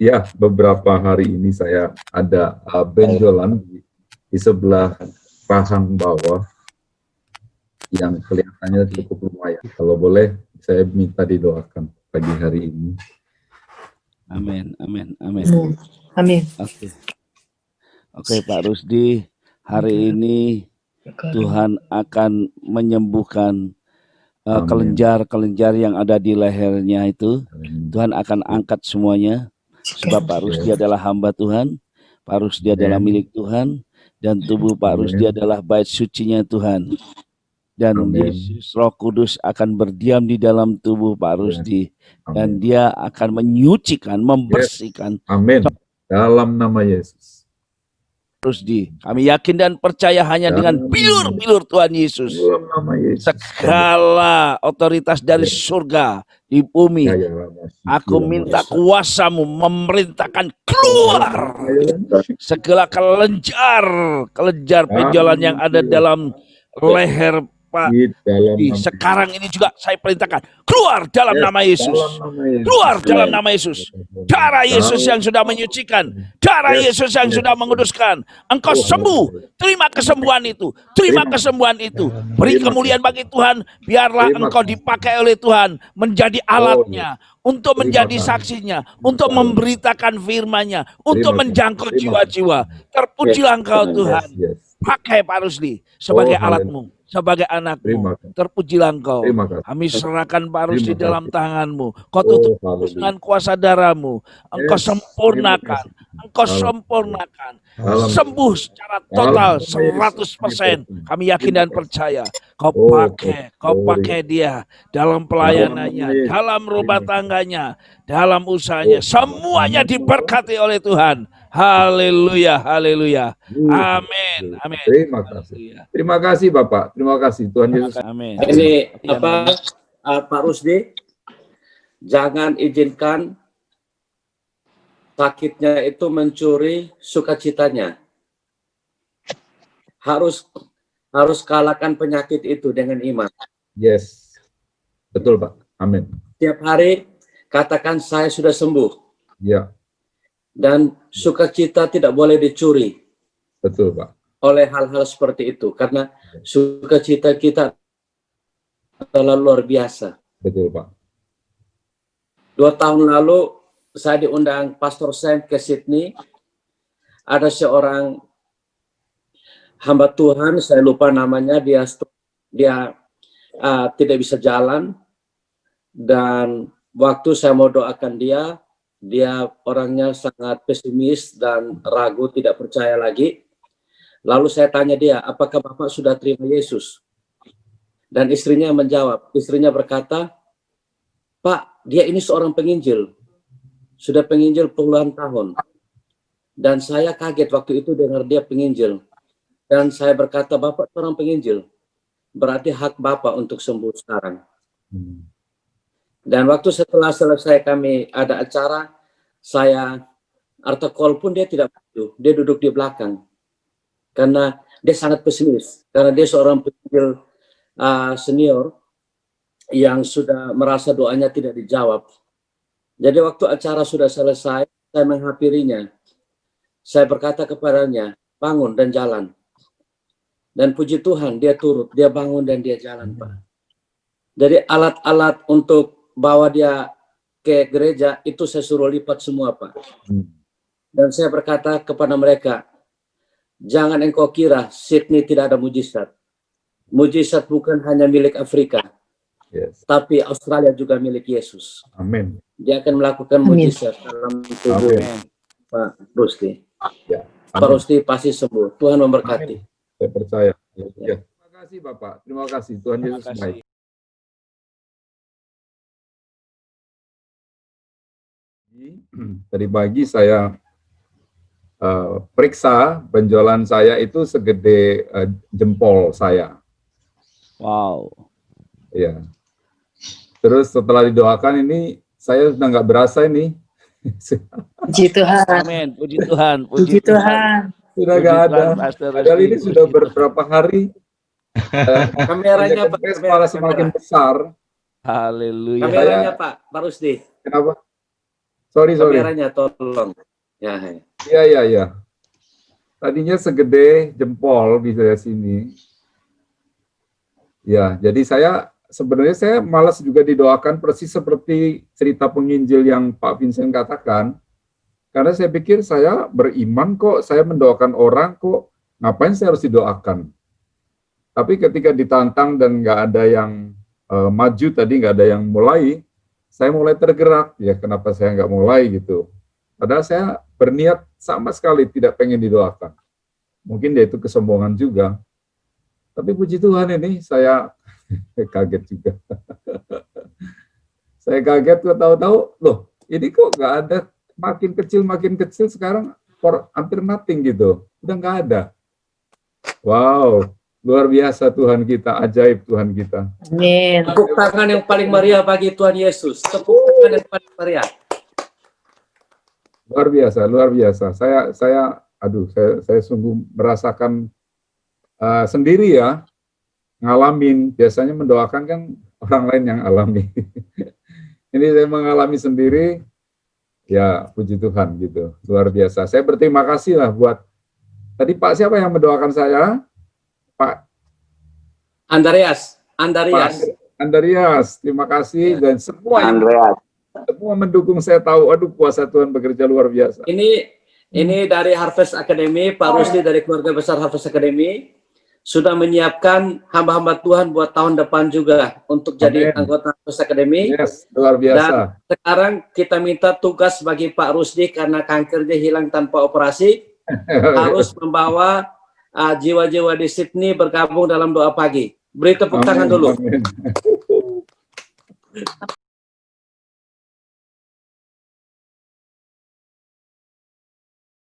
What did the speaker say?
Ya, beberapa hari ini saya ada benjolan di sebelah rahang bawah yang kelihatannya cukup lumayan. Kalau boleh, saya minta didoakan pagi hari ini. Amin, amin, amin. Amin. Oke, Pak Rusdi, hari ini Tuhan akan menyembuhkan kelenjar-kelenjar yang ada di lehernya itu. Tuhan akan angkat semuanya. Sebab Pak Rusdi adalah hamba Tuhan, Pak Rusdi adalah milik Tuhan, dan tubuh Pak Rusdi adalah bait sucinya Tuhan. Dan Yesus Roh Kudus akan berdiam di dalam tubuh Pak Rusdi. Dan dia akan menyucikan, membersihkan. Amin. Dalam nama Yesus. Rusdi, kami yakin dan percaya hanya dengan bilur-bilur Tuhan Yesus. Segala otoritas dari surga di bumi, aku minta kuasamu memerintahkan keluar segala kelenjar benjolan yang ada dalam leher Pak. Sekarang ini juga saya perintahkan keluar dalam nama Yesus. Keluar dalam nama Yesus. Darah Yesus yang sudah menyucikan, darah Yesus yang sudah menguduskan. Engkau sembuh. Terima kesembuhan itu. Terima kesembuhan itu. Beri kemuliaan bagi Tuhan. Biarlah engkau dipakai oleh Tuhan menjadi alatnya, untuk menjadi saksinya, untuk memberitakan firman-Nya, untuk menjangkau jiwa-jiwa. Terpujilah engkau Tuhan. Pakai Pak Rusdi sebagai alatmu, sebagai anakmu. Terpujilah engkau. Kami serahkan Pak Rusdi dalam tanganmu. Kau tutup dengan kuasa darahmu. Engkau sempurnakan. Engkau sempurnakan. Sembuh secara total 100%. Kami yakin dan percaya. Kau pakai dia dalam pelayanannya, dalam rumah tangganya, dalam usahanya. Semuanya diberkati oleh Tuhan. Haleluya, haleluya. Amin, amin. Terima kasih. Terima kasih Bapak. Terima kasih Tuhan Yesus. Amin. Ini Pak Rusdi, jangan izinkan sakitnya itu mencuri sukacitanya. Harus kalahkan penyakit itu dengan iman. Yes. Betul Pak. Amin. Tiap hari katakan saya sudah sembuh. Ya. Dan sukacita tidak boleh dicuri. Betul Pak. Oleh hal-hal seperti itu, karena sukacita kita adalah luar biasa. Betul Pak. 2 tahun lalu saya diundang Pastor Sam ke Sydney. Ada seorang hamba Tuhan, saya lupa namanya, dia tidak bisa jalan, dan waktu saya mau doakan dia orangnya sangat pesimis dan ragu, tidak percaya lagi. Lalu saya tanya dia, apakah Bapak sudah terima Yesus? Dan istrinya menjawab, istrinya berkata, Pak, dia ini seorang penginjil, sudah penginjil puluhan tahun. Dan saya kaget waktu itu dengar dia penginjil. Dan saya berkata, Bapak seorang penginjil, berarti hak Bapak untuk sembuh sekarang. Dan waktu setelah selesai kami ada acara, saya artikul pun dia tidak maju, dia duduk di belakang. Karena dia sangat pesimis, karena dia seorang penginjil senior yang sudah merasa doanya tidak dijawab. Jadi waktu acara sudah selesai, saya menghampirinya. Saya berkata kepadanya, bangun dan jalan. Dan puji Tuhan, dia turut, dia bangun dan dia jalan, Pak. Jadi alat-alat untuk bawa dia ke gereja, itu saya suruh lipat semua, Pak. Dan saya berkata kepada mereka, jangan engkau kira Sydney tidak ada mujizat. Mujizat bukan hanya milik Afrika, tapi Australia juga milik Yesus. Amin. Dia akan melakukan mujizat dalam tubuh Pak Rusdi. Ya. Pak Rusdi pasti sembuh. Tuhan memberkati. Amin. Saya percaya. Ya. Terima kasih Bapak. Terima kasih. Tuhan Yesus baik. Tadi pagi saya periksa benjolan saya itu segede jempol saya. Wow. Ya. Terus setelah didoakan ini saya sudah nggak berasa ini. Puji Tuhan. Amin. Puji Tuhan. Puji Tuhan. Sudah nggak ada. Padahal ini sudah beberapa hari. Kameranya Pak. Malah semakin besar. Haleluya. Kameranya Pak Rusdi. Kenapa? Sorry. Kameranya tolong. Ya. Iya. Tadinya segede jempol bisa ya sini. Ya, jadi sebenarnya saya malas juga didoakan persis seperti cerita penginjil yang Pak Vincent katakan. Karena saya pikir saya beriman kok, saya mendoakan orang kok, ngapain saya harus didoakan? Tapi ketika ditantang dan nggak ada yang maju tadi, nggak ada yang mulai, saya mulai tergerak, ya kenapa saya nggak mulai gitu. Padahal saya berniat sama sekali tidak pengen didoakan. Mungkin dia itu kesombongan juga. Tapi puji Tuhan ini saya kaget juga. Saya kaget kok tahu-tahu, loh ini kok nggak ada, makin kecil sekarang hampir nothing gitu. Udah nggak ada. Wow, luar biasa Tuhan kita, ajaib Tuhan kita. Amin. Tepuk tangan yang paling meriah bagi Tuhan Yesus. Tepuk tangan yang paling meriah. Luar biasa. Saya sungguh merasakan sendiri ya, ngalamin. Biasanya mendoakan kan orang lain yang alami. Ini saya mengalami sendiri. Ya, puji Tuhan gitu. Luar biasa. Saya berterima kasih lah buat tadi Pak siapa yang mendoakan saya? Pak Andreas. Terima kasih dan semua mendukung. Saya tahu, aduh kuasa Tuhan bekerja luar biasa. Ini dari Harvest Academy, Pak Rusdi dari keluarga besar Harvest Academy sudah menyiapkan hamba-hamba Tuhan buat tahun depan juga untuk jadi anggota Harvest Academy. Yes, luar biasa. Dan sekarang kita minta tugas bagi Pak Rusdi karena kankernya hilang tanpa operasi, harus membawa jiwa-jiwa di Sydney bergabung dalam doa pagi. Beri tepuk tangan dulu.